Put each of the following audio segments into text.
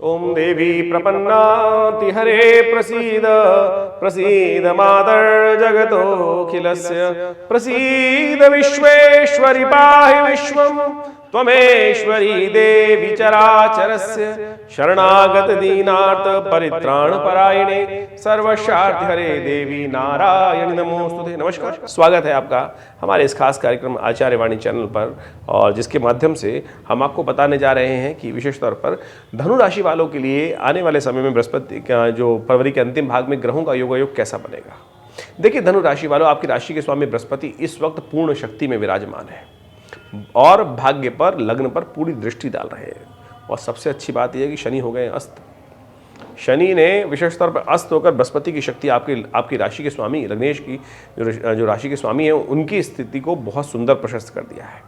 ओम देवी प्रपन्नाति हरे प्रसीद प्रसीद मातर जगतोऽखिलस्य प्रसीद विश्वेश्वरि पाहि विश्वं त्वमेश्वरी देवी चराचरस्य शरणागत दीनार्थ परित्राण परायणे सर्वशार्थ हरे देवी नारायण नमोस्तुते। नमस्कार, स्वागत है आपका हमारे इस खास कार्यक्रम आचार्य वाणी चैनल पर, और जिसके माध्यम से हम आपको बताने जा रहे हैं कि विशेष तौर पर धनु राशि वालों के लिए आने वाले समय में बृहस्पति का जो फरवरी के अंतिम भाग में ग्रहों का योग कैसा बनेगा। देखिए, धनु राशि वालों, आपकी राशि के स्वामी बृहस्पति इस वक्त पूर्ण शक्ति में विराजमान है और भाग्य पर, लग्न पर पूरी दृष्टि डाल रहे हैं। और सबसे अच्छी बात यह है कि शनि हो गए अस्त। शनि ने विशेष तौर पर अस्त होकर बृहस्पति की शक्ति आपकी राशि के स्वामी लग्नेश की जो राशि के स्वामी है उनकी स्थिति को बहुत सुंदर प्रशस्त कर दिया है।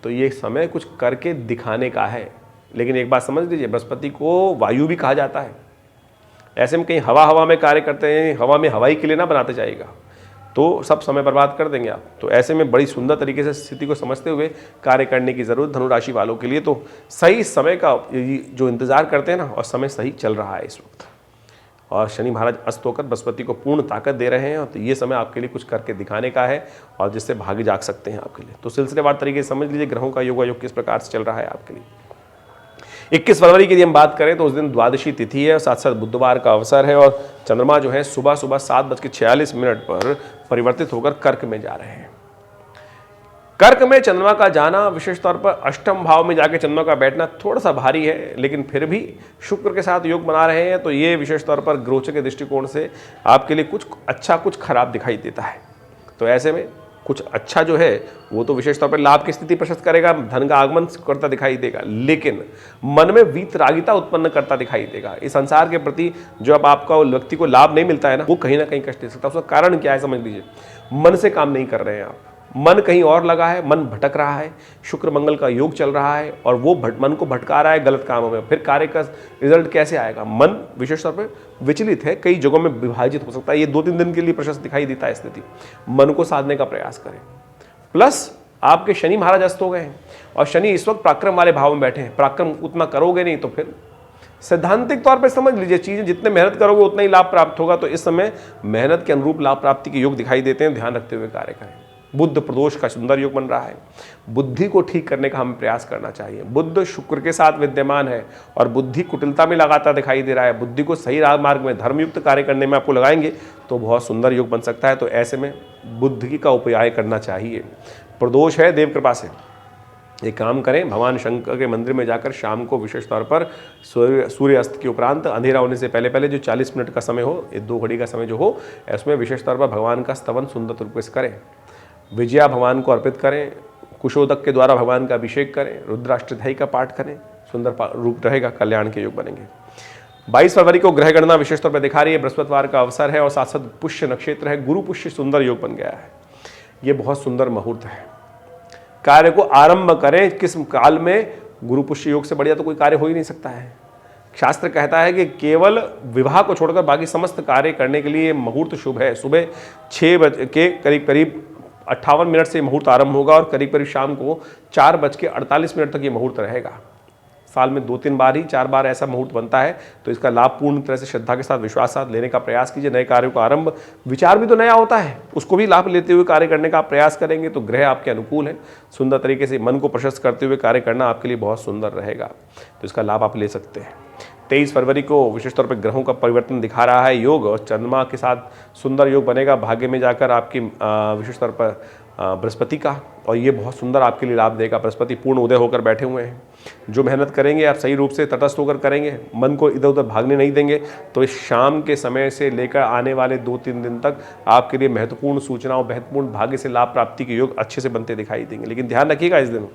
तो ये समय कुछ करके दिखाने का है। लेकिन एक बात समझ लीजिए, बृहस्पति को वायु भी कहा जाता है। ऐसे में कहीं हवा में कार्य करते हैं, हवा में हवाई किले ना बनाते जाइएगा तो सब समय बर्बाद कर देंगे आप। तो ऐसे में बड़ी सुंदर तरीके से स्थिति को समझते हुए कार्य करने की जरूरत धनु राशि वालों के लिए। तो सही समय का जो इंतजार करते हैं ना, और समय सही चल रहा है इस वक्त, और शनि महाराज अस्त होकर बृहस्पति को पूर्ण ताकत दे रहे हैं। तो ये समय आपके लिए कुछ करके दिखाने का है और जिससे भाग्य जाग सकते हैं आपके लिए। तो सिलसिलेवार तरीके से समझ लीजिए ग्रहों का योग किस प्रकार से चल रहा है आपके लिए। 21 फरवरी की यदि हम बात करें तो उस दिन द्वादशी तिथि है और साथ साथ बुधवार का अवसर है, और चंद्रमा जो है सुबह 7:46 पर परिवर्तित होकर कर्क में जा रहे हैं। कर्क में चंद्रमा का जाना, विशेष तौर पर अष्टम भाव में जाके चंद्रमा का बैठना थोड़ा सा भारी है, लेकिन फिर भी शुक्र के साथ योग बना रहे हैं। तो ये विशेष तौर पर गोचर के दृष्टिकोण से आपके लिए कुछ अच्छा कुछ खराब दिखाई देता है। तो ऐसे में कुछ अच्छा जो है वो तो विशेष तौर पर लाभ की स्थिति प्रशस्त करेगा, धन का आगमन करता दिखाई देगा, लेकिन मन में वीतरागिता उत्पन्न करता दिखाई देगा। इस संसार के प्रति जो अब आपका व्यक्ति को लाभ नहीं मिलता है ना, वो कहीं ना कहीं कष्ट दे सकता है। उसका कारण क्या है समझ लीजिए, मन से काम नहीं कर रहे हैं आप, मन कहीं और लगा है, मन भटक रहा है। शुक्र मंगल का योग चल रहा है और वो मन को भटका रहा है गलत कामों में। फिर कार्य का रिजल्ट कैसे आएगा? मन विशेष तौर पर विचलित है, कई जगहों में विभाजित हो सकता है। ये 2-3 दिन के लिए प्रशस्त दिखाई देता है स्थिति। मन को साधने का प्रयास करें। प्लस आपके शनि महाराज अस्त हो गए हैं और शनि इस वक्त पराक्रम वाले भाव में बैठे हैं। पराक्रम उतना करोगे नहीं तो फिर सैद्धांतिक तौर पर समझ लीजिए, चीजें जितने मेहनत करोगे उतना ही लाभ प्राप्त होगा। तो इस समय मेहनत के अनुरूप लाभ प्राप्ति के योग दिखाई देते हैं, ध्यान रखते हुए कार्य करें। बुध प्रदोष का सुंदर योग बन रहा है। बुद्धि को ठीक करने का हमें प्रयास करना चाहिए। बुध शुक्र के साथ विद्यमान है और बुद्धि कुटिलता में लगाता दिखाई दे रहा है। बुद्धि को सही मार्ग में धर्मयुक्त कार्य करने में आपको लगाएंगे तो बहुत सुंदर योग बन सकता है। तो ऐसे में बुद्धि का उपाय करना चाहिए। प्रदोष है, देव कृपा से एक काम करें, भगवान शंकर के मंदिर में जाकर शाम को विशेष तौर पर सूर्य अस्त के उपरांत अंधेरा होने से पहले जो 40 मिनट का समय हो, ये 2 घड़ी का समय जो हो, उसमें विशेष तौर पर भगवान का स्तवन सुंदर रूप से करें। विजया भगवान को अर्पित करें, कुशोदक के द्वारा भगवान का अभिषेक करें, रुद्राष्टध्यायी का पाठ करें, सुंदर रूप रहेगा, कल्याण के योग बनेंगे। 22 फरवरी को ग्रह गणना विशेष तौर पर दिखा रही है, बृहस्पतिवार का अवसर है और साथ साथ पुष्य नक्षत्र है, गुरु पुष्य सुंदर योग बन गया है। ये बहुत सुंदर मुहूर्त है। कार्य को आरंभ करें किस काल में? गुरु पुष्य योग से बढ़िया तो कोई कार्य हो ही नहीं सकता है। शास्त्र कहता है कि केवल विवाह को छोड़कर बाकी समस्त कार्य करने के लिए मुहूर्त शुभ है। सुबह 6 बजे के करीब 58 से मुहूर्त आरंभ होगा और करीब शाम को 4:48 तक ये मुहूर्त रहेगा। साल में 2-3 बार ही 4 बार ऐसा मुहूर्त बनता है। तो इसका लाभ पूर्ण तरह से श्रद्धा के साथ, विश्वास साथ लेने का प्रयास कीजिए। नए कार्यों का आरंभ, विचार भी तो नया होता है, उसको भी लाभ लेते हुए कार्य करने का प्रयास करेंगे तो ग्रह आपके अनुकूल है। सुंदर तरीके से मन को प्रशस्त करते हुए कार्य करना आपके लिए बहुत सुंदर रहेगा। तो इसका लाभ आप ले सकते हैं। 23 फरवरी को विशेष तौर पर ग्रहों का परिवर्तन दिखा रहा है योग, और चंद्रमा के साथ सुंदर योग बनेगा भाग्य में जाकर आपकी विशेष तौर पर बृहस्पति का, और ये बहुत सुंदर आपके लिए लाभ देगा। बृहस्पति पूर्ण उदय होकर बैठे हुए हैं। जो मेहनत करेंगे आप सही रूप से तटस्थ होकर करेंगे, मन को इधर उधर भागने नहीं देंगे, तो इस शाम के समय से लेकर आने वाले 2-3 दिन तक आपके लिए महत्वपूर्ण सूचनाओं, महत्वपूर्ण भाग्य से लाभ प्राप्ति के योग अच्छे से बनते दिखाई देंगे। लेकिन ध्यान रखिएगा, इस दिन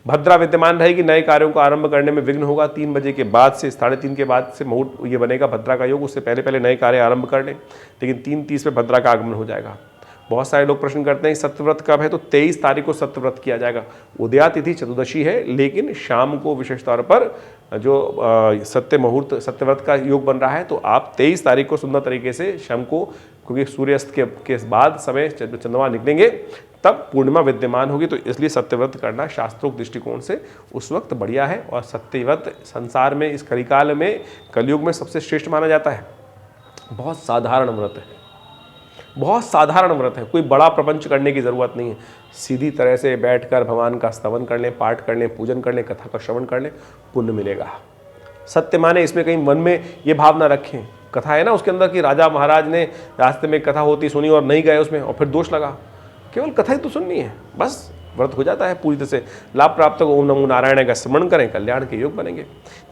भद्रा विद्यमान रहेगी। नए कार्यों को आरंभ करने में विघ्न होगा। 3 बजे के बाद से, 3:30 के बाद से मुहूर्त ये बनेगा भद्रा का योग। उससे पहले नए कार्य आरंभ कर लें, लेकिन 3:30 पे भद्रा का आगमन हो जाएगा। बहुत सारे लोग प्रश्न करते हैं सत्यव्रत कब है, तो 23 तारीख को सत्यव्रत किया जाएगा। उदया तिथि चतुर्दशी है, लेकिन शाम को विशेष तौर पर जो सत्यव्रत का योग बन रहा है, तो आप 23 तारीख को सुंदर तरीके से शाम को क्योंकि सूर्यास्त के बाद समय चंद्रमा निकलेंगे तब पूर्णिमा विद्यमान होगी, तो इसलिए सत्यव्रत करना शास्त्रोक्त दृष्टिकोण से उस वक्त बढ़िया है। और सत्यव्रत संसार में इस कलिकाल में, कलयुग में सबसे श्रेष्ठ माना जाता है। बहुत साधारण व्रत है, बहुत साधारण व्रत है, कोई बड़ा प्रपंच करने की ज़रूरत नहीं है। सीधी तरह से बैठकर भगवान का स्तवन कर लें, पाठ कर लें, पूजन कर लें, कथा का श्रवण कर लें, पुण्य मिलेगा। सत्य माने, इसमें कहीं मन में ये भाव ना रखें। कथा है ना उसके अंदर कि राजा महाराज ने रास्ते में कथा होती सुनी और नहीं गए उसमें, और फिर दोष लगा। केवल कथा ही तो सुननी है, बस व्रत हो जाता है पूरी तरह से। लाभ प्राप्त को ओम नमो नारायण का स्मरण करें, कल्याण के योग बनेंगे।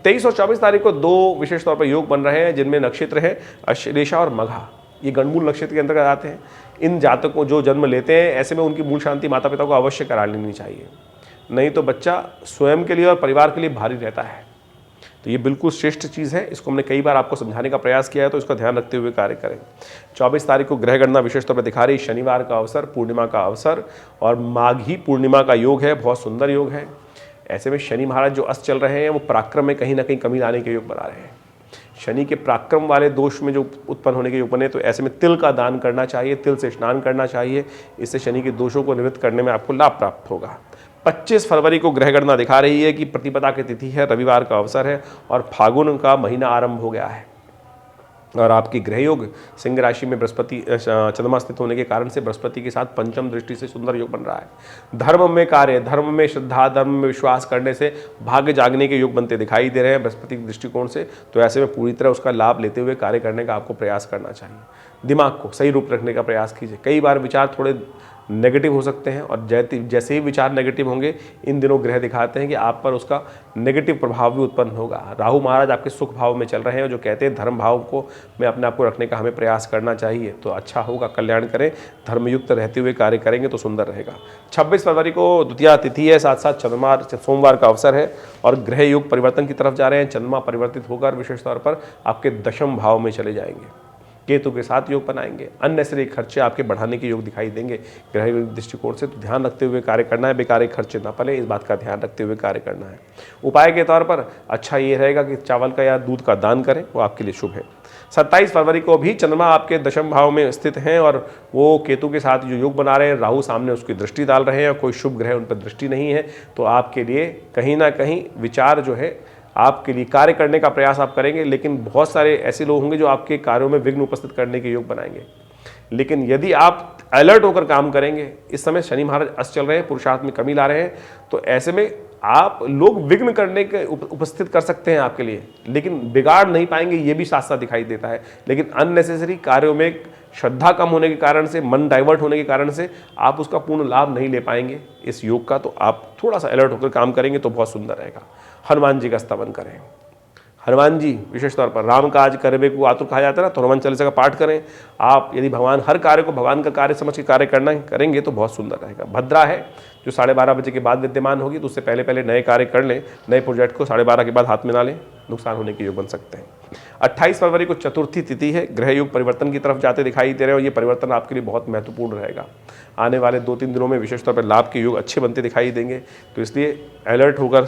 23 और 24 तारीख को 2 विशेष तौर पर योग बन रहे हैं, जिनमें नक्षत्र है अश्लेषा और मघा। ये गणमूल नक्षत्र के अंतर्गत आते हैं। इन जातकों जो जन्म लेते हैं, ऐसे में उनकी मूल शांति माता पिता को अवश्य करा लेनी चाहिए, नहीं तो बच्चा स्वयं के लिए और परिवार के लिए भारी रहता है। तो ये बिल्कुल श्रेष्ठ चीज़ है, इसको हमने कई बार आपको समझाने का प्रयास किया है, तो इसका ध्यान रखते हुए कार्य करें। 24 तारीख को ग्रह गणना विशेष तौर पर दिखा रही, शनिवार का अवसर, पूर्णिमा का अवसर और माघी पूर्णिमा का योग है, बहुत सुंदर योग है। ऐसे में शनि महाराज जो अस्त चल रहे हैं, वो पराक्रम में कहीं ना कहीं कमी लाने के योग बना रहे हैं। शनि के पराक्रम वाले दोष में जो उत्पन्न होने के योग बने, तो ऐसे में तिल का दान करना चाहिए, तिल से स्नान करना चाहिए। इससे शनि के दोषों को निवृत्त करने में आपको लाभ प्राप्त होगा। 25 फरवरी को ग्रह गणना दिखा रही है कि प्रतिपदा की तिथि है, रविवार का अवसर है और फागुन का महीना आरंभ हो गया है। और आपकी ग्रह योग सिंह राशि में बृहस्पति चंद्रमा स्थित होने के कारण से बृहस्पति के साथ पंचम दृष्टि से सुंदर योग बन रहा है। धर्म में कार्य, धर्म में श्रद्धा, धर्म में विश्वास करने से भाग्य जागने के योग बनते दिखाई दे रहे हैं बृहस्पति के दृष्टिकोण से। तो ऐसे में पूरी तरह उसका लाभ लेते हुए कार्य करने का आपको प्रयास करना चाहिए। दिमाग को सही रूप रखने का प्रयास कीजिए। कई बार विचार थोड़े नेगेटिव हो सकते हैं, और जैसे ही विचार नेगेटिव होंगे, इन दिनों ग्रह दिखाते हैं कि आप पर उसका नेगेटिव प्रभाव भी उत्पन्न होगा। राहु महाराज आपके सुख भाव में चल रहे हैं, जो कहते हैं धर्म भाव को में अपने आप को रखने का हमें प्रयास करना चाहिए, तो अच्छा होगा। कल्याण करें, धर्मयुक्त रहते हुए कार्य करेंगे तो सुंदर रहेगा। 26 फरवरी को द्वितीया तिथि है, साथ साथ सोमवार का अवसर है और ग्रह योग परिवर्तन की तरफ जा रहे हैं। चंद्रमा परिवर्तित होकर विशेष तौर पर आपके दशम भाव में चले जाएंगे, केतु के साथ योग बनाएंगे। अननेसेसरी खर्चे आपके बढ़ाने के योग दिखाई देंगे ग्रह दृष्टिकोण से, तो ध्यान रखते हुए कार्य करना है। बेकार खर्चे ना पले, इस बात का ध्यान रखते हुए कार्य करना है। उपाय के तौर पर अच्छा ये रहेगा कि चावल का या दूध का दान करें, वो आपके लिए शुभ है। 27 फरवरी को भी चंद्रमा आपके दशम भाव में स्थित हैं और वो केतु के साथ जो योग बना रहे हैं, राहु सामने उसकी दृष्टि डाल रहे हैं और कोई शुभ ग्रह उन पर दृष्टि नहीं है। तो आपके लिए कहीं ना कहीं विचार जो है, आपके लिए कार्य करने का प्रयास आप करेंगे, लेकिन बहुत सारे ऐसे लोग होंगे जो आपके कार्यों में विघ्न उपस्थित करने के योग बनाएंगे। लेकिन यदि आप अलर्ट होकर काम करेंगे, इस समय शनि महाराज अस्त चल रहे हैं, पुरुषार्थ में कमी ला रहे हैं, तो ऐसे में आप लोग विघ्न करने के उपस्थित कर सकते हैं आपके लिए, लेकिन बिगाड़ नहीं पाएंगे, ये भी साथ साथ दिखाई देता है। लेकिन अननेसेसरी कार्यों में श्रद्धा कम होने के कारण से, मन डाइवर्ट होने के कारण से आप उसका पूर्ण लाभ नहीं ले पाएंगे इस योग का। तो आप थोड़ा सा अलर्ट होकर काम करेंगे तो बहुत सुंदर रहेगा। हनुमान जी का स्तवन करें। हनुमान जी विशेष तौर पर राम काज करबे को आतुर कहा जाता है ना, तो हनुमान चालीसा का पाठ करें। आप यदि भगवान हर कार्य को भगवान का कार्य समझ के कार्य करेंगे तो बहुत सुंदर रहेगा। भद्रा है जो 12:30 बजे के बाद विद्यमान होगी, तो उससे पहले पहले नए कार्य कर लें, नए प्रोजेक्ट को 12:30 के बाद हाथ में ना लें, नुकसान होने के योग बन सकते हैं। 28 फरवरी को चतुर्थी तिथि है, ग्रह योग परिवर्तन की तरफ जाते दिखाई दे रहे हैं और ये परिवर्तन आपके लिए बहुत महत्वपूर्ण रहेगा। आने वाले 2-3 दिनों में विशेष तौर पर लाभ के योग अच्छे बनते दिखाई देंगे, तो इसलिए अलर्ट होकर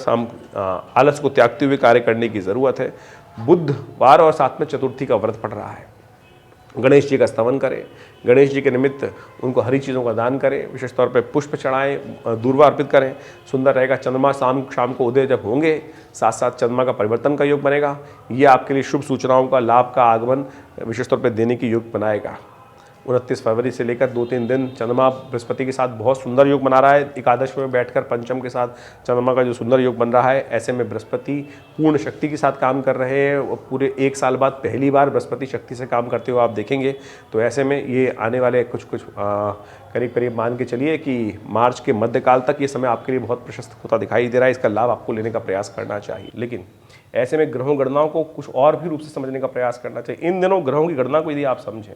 आलस को त्यागते हुए कार्य करने की ज़रूरत है। बुधवार और साथ में चतुर्थी का व्रत पड़ रहा है। गणेश जी का स्तवन करें, गणेश जी के निमित्त उनको हरी चीज़ों का दान करें, विशेष तौर पे पुष्प चढ़ाएं, दूर्वा अर्पित करें, सुंदर रहेगा। चंद्रमा शाम को उदय जब होंगे, साथ साथ चंद्रमा का परिवर्तन का योग बनेगा, ये आपके लिए शुभ सूचनाओं का, लाभ का आगमन विशेष तौर पे देने की योग बनाएगा। 29 फरवरी से लेकर 2-3 दिन चंद्रमा बृहस्पति के साथ बहुत सुंदर योग बना रहा है। एकादश में बैठकर पंचम के साथ चंद्रमा का जो सुंदर योग बन रहा है, ऐसे में बृहस्पति पूर्ण शक्ति के साथ काम कर रहे हैं और पूरे 1 साल बाद पहली बार बृहस्पति शक्ति से काम करते हुए आप देखेंगे। तो ऐसे में ये आने वाले कुछ करीब मान के चलिए कि मार्च के मध्यकाल तक ये समय आपके लिए बहुत प्रशस्त होता दिखाई दे रहा है। इसका लाभ आपको लेने का प्रयास करना चाहिए, लेकिन ऐसे में ग्रहों गणनाओं को कुछ और भी रूप से समझने का प्रयास करना चाहिए। इन दिनों ग्रहों की गणना को यदि आप समझें,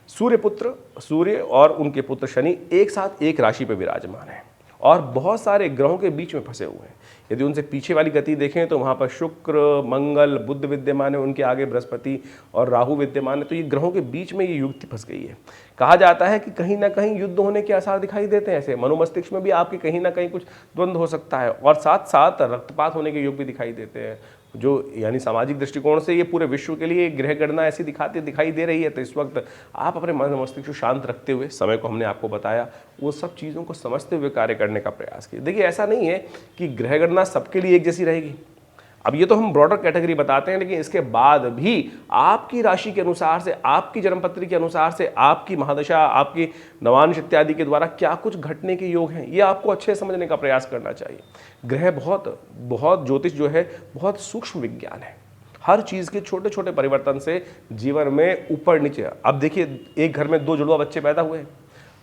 सूर्य और उनके पुत्र शनि एक साथ एक राशि पर विराजमान है और बहुत सारे ग्रहों के बीच में फंसे हुए हैं। यदि उनसे पीछे वाली गति देखें तो वहाँ पर शुक्र, मंगल, बुध विद्यमान है, उनके आगे बृहस्पति और राहु विद्यमान है। तो ये ग्रहों के बीच में ये युक्ति फंस गई है। कहा जाता है कि कहीं ना कहीं युद्ध होने के आसार दिखाई देते हैं। ऐसे मनोमस्तिष्क में भी आपके कहीं ना कहीं कुछ द्वंद्व हो सकता है और साथ साथ रक्तपात होने के योग भी दिखाई देते हैं। जो यानी सामाजिक दृष्टिकोण से ये पूरे विश्व के लिए ग्रह गणना ऐसी दिखाई दे रही है। तो इस वक्त आप अपने मन मस्तिष्क को शांत रखते हुए, समय को हमने आपको बताया, वो सब चीज़ों को समझते हुए कार्य करने का प्रयास कीजिए। देखिए, ऐसा नहीं है कि ग्रह गणना सबके लिए एक जैसी रहेगी। अब ये तो हम ब्रॉडर कैटेगरी बताते हैं, लेकिन इसके बाद भी आपकी राशि के अनुसार से, आपकी जन्मपत्री के अनुसार से, आपकी महादशा, आपकी नवांश इत्यादि के द्वारा क्या कुछ घटने के योग हैं, ये आपको अच्छे समझने का प्रयास करना चाहिए। ग्रह बहुत ज्योतिष जो है बहुत सूक्ष्म विज्ञान है। हर चीज़ के छोटे छोटे परिवर्तन से जीवन में ऊपर नीचे। अब देखिए, एक घर में 2 जुड़वा बच्चे पैदा हुए,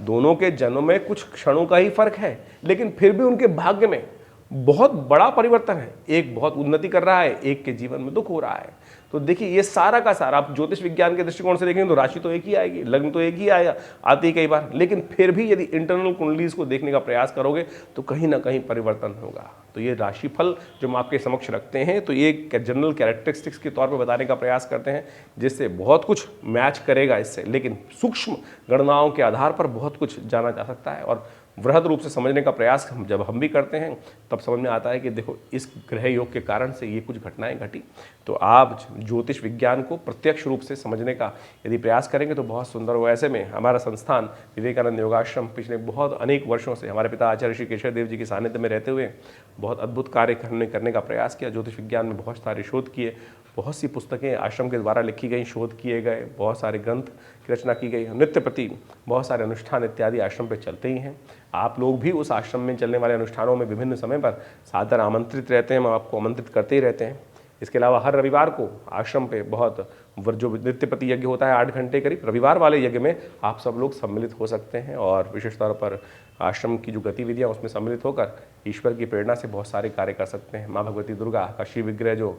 दोनों के जन्म में कुछ क्षणों का ही फर्क है, लेकिन फिर भी उनके भाग्य में बहुत बड़ा परिवर्तन है। एक बहुत उन्नति कर रहा है, एक के जीवन में दुख हो रहा है। तो देखिए, ये सारा का सारा आप ज्योतिष विज्ञान के दृष्टिकोण से देखेंगे तो राशि तो एक ही आएगी, लग्न तो एक ही आएगा, आती है कई बार, लेकिन फिर भी यदि इंटरनल कुंडलीज को देखने का प्रयास करोगे तो कहीं ना कहीं परिवर्तन होगा। तो ये राशिफल जो हम आपके समक्ष रखते हैं, तो ये जनरल कैरेक्टरिस्टिक्स के तौर पर बताने का प्रयास करते हैं, जिससे बहुत कुछ मैच करेगा इससे, लेकिन सूक्ष्म गणनाओं के आधार पर बहुत कुछ जाना जा सकता है। और वृहद रूप से समझने का प्रयास जब हम भी करते हैं, तब समझ में आता है कि देखो, इस ग्रह योग के कारण से ये कुछ घटनाएं घटी। तो आप ज्योतिष विज्ञान को प्रत्यक्ष रूप से समझने का यदि प्रयास करेंगे तो बहुत सुंदर हो। ऐसे में हमारा संस्थान विवेकानंद योगाश्रम पिछले बहुत अनेक वर्षों से हमारे पिता आचार्य श्री केशव देव जी के सानिध्य में रहते हुए बहुत अद्भुत कार्य करने का प्रयास किया। ज्योतिष विज्ञान में बहुत सारे शोध किए, बहुत सी पुस्तकें आश्रम के द्वारा लिखी गई, शोध किए गए, बहुत सारे ग्रंथ की रचना की गई। नित्य प्रति बहुत सारे अनुष्ठान इत्यादि आश्रम पे चलते ही हैं। आप लोग भी उस आश्रम में चलने वाले अनुष्ठानों में विभिन्न समय पर सादर आमंत्रित रहते हैं, हम आपको आमंत्रित करते ही रहते हैं। इसके अलावा हर रविवार को आश्रम पे बहुत जो नित्य प्रति यज्ञ होता है 8 घंटे करीब, रविवार वाले यज्ञ में आप सब लोग सम्मिलित हो सकते हैं और विशेष तौर पर आश्रम की जो गतिविधियाँ उसमें सम्मिलित होकर ईश्वर की प्रेरणा से बहुत सारे कार्य कर सकते हैं। माँ भगवती दुर्गा का शिव विग्रह जो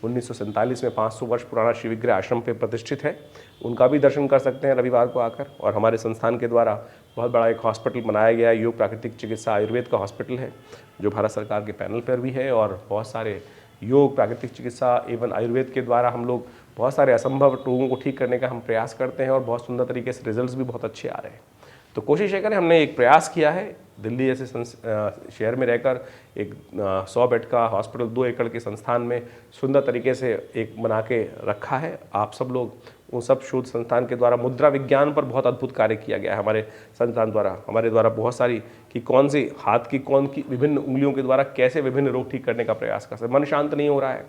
1947 में 500 वर्ष पुराना शिव विग्रह आश्रम पे प्रतिष्ठित है, उनका भी दर्शन कर सकते हैं रविवार को आकर। और हमारे संस्थान के द्वारा बहुत बड़ा एक हॉस्पिटल बनाया गया है, योग प्राकृतिक चिकित्सा आयुर्वेद का हॉस्पिटल है, जो भारत सरकार के पैनल पर भी है। और बहुत सारे योग प्राकृतिक चिकित्सा एवं आयुर्वेद के द्वारा हम लोग बहुत सारे असंभव रोगों को ठीक करने का हम प्रयास करते हैं और बहुत सुंदर तरीके से रिजल्ट्स भी बहुत अच्छे आ रहे हैं। तो कोशिश ये करें, हमने एक प्रयास किया है दिल्ली जैसे शहर में रहकर एक 100 बेड का हॉस्पिटल 2 एकड़ के संस्थान में सुंदर तरीके से एक बना के रखा है। आप सब लोग उन सब शोध संस्थान के द्वारा मुद्रा विज्ञान पर बहुत अद्भुत कार्य किया गया है हमारे संस्थान द्वारा। हमारे द्वारा बहुत सारी कि कौन सी हाथ की कौन की विभिन्न उंगलियों के द्वारा कैसे विभिन्न रोग ठीक करने का प्रयास कर सकते। मन शांत नहीं हो रहा है,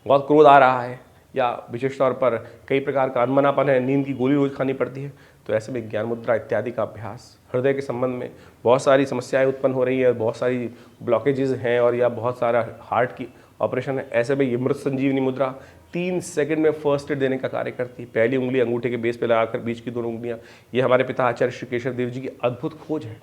बहुत क्रोध आ रहा है, या विशेष तौर पर कई प्रकार का अनमनापन है, नींद की गोली रोज खानी पड़ती है, तो ऐसे में ज्ञान मुद्रा इत्यादि का अभ्यास, हृदय के संबंध में बहुत सारी समस्याएं उत्पन्न हो रही है, बहुत सारी ब्लॉकेजेस हैं और या बहुत सारा हार्ट की ऑपरेशन है, ऐसे में ये मृत संजीवनी मुद्रा 3 सेकंड में फर्स्ट एड देने का कार्य करती है। पहली उंगली अंगूठे के बेस पे लगाकर बीच की दोनों उंगलियां, ये हमारे पिता आचार्य श्री केशव देव जी की अद्भुत खोज है।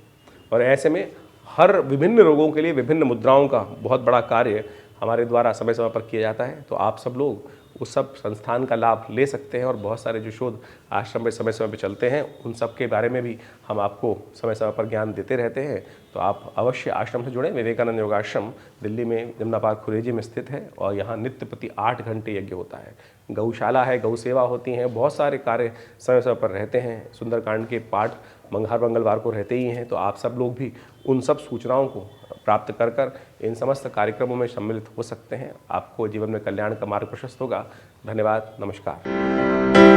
और ऐसे में हर विभिन्न रोगों के लिए विभिन्न मुद्राओं का बहुत बड़ा कार्य हमारे द्वारा समय समय पर किया जाता है। तो आप सब लोग उस सब संस्थान का लाभ ले सकते हैं और बहुत सारे जो शोध आश्रम में समय समय पर चलते हैं, उन सब के बारे में भी हम आपको समय समय पर ज्ञान देते रहते हैं। तो आप अवश्य आश्रम से जुड़ें। विवेकानंद योगाश्रम दिल्ली में जमुना पार्क खुरेजी में स्थित है और यहाँ नित्य प्रति 8 घंटे यज्ञ होता है। गौशाला है, गौ सेवा होती हैं, बहुत सारे कार्य समय समय पर रहते हैं। सुंदरकांड के पाठ हर मंगलवार को रहते ही हैं। तो आप सब लोग भी उन सब सूचनाओं को प्राप्त कर इन समस्त कार्यक्रमों में सम्मिलित हो सकते हैं। आपको जीवन में कल्याण का मार्ग प्रशस्त होगा। धन्यवाद, नमस्कार।